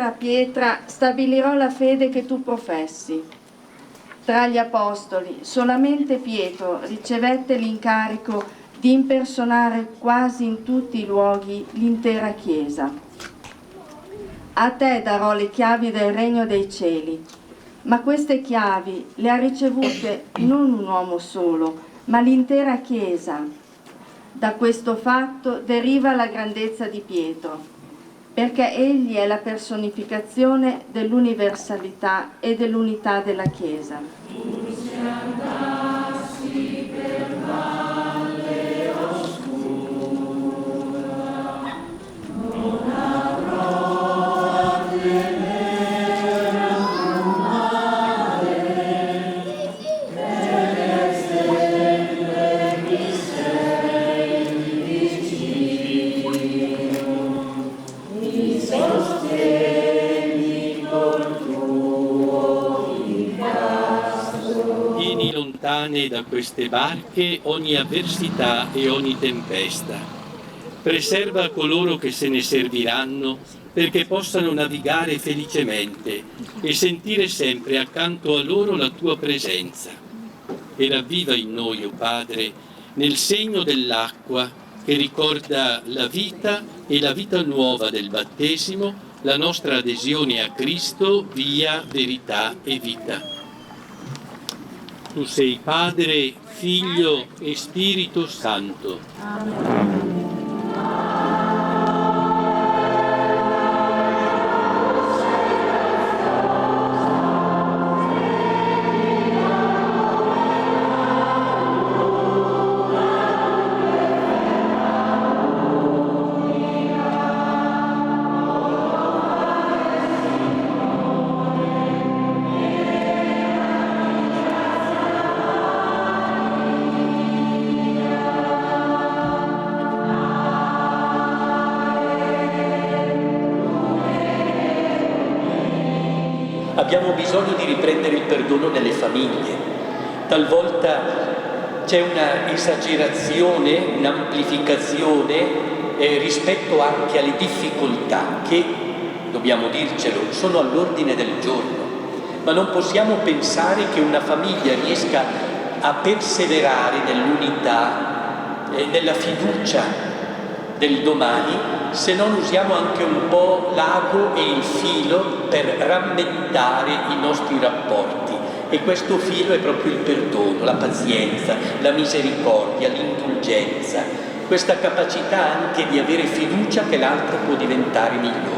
cara pietra stabilirò la fede che tu professi. Tra gli apostoli solamente Pietro ricevette l'incarico di impersonare quasi in tutti i luoghi l'intera Chiesa. A te darò le chiavi del regno dei cieli, ma queste chiavi le ha ricevute non un uomo solo, ma l'intera Chiesa. Da questo fatto deriva la grandezza di Pietro, perché egli è la personificazione dell'universalità e dell'unità della Chiesa. Lontane da queste barche ogni avversità e ogni tempesta. Preserva coloro che se ne serviranno perché possano navigare felicemente e sentire sempre accanto a loro la tua presenza. E ravviva in noi, o Padre, nel segno dell'acqua che ricorda la vita e la vita nuova del battesimo, la nostra adesione a Cristo, via, verità e vita. Tu sei Padre, Figlio e Spirito Santo. Amen. Abbiamo bisogno di riprendere il perdono nelle famiglie. Talvolta c'è una esagerazione, un'amplificazione rispetto anche alle difficoltà che, dobbiamo dircelo, sono all'ordine del giorno. Ma non possiamo pensare che una famiglia riesca a perseverare nell'unità, nella fiducia del domani, se non usiamo anche un po' l'ago e il filo per rammentare i nostri rapporti. E questo filo è proprio il perdono, la pazienza, la misericordia, l'indulgenza, questa capacità anche di avere fiducia che l'altro può diventare migliore.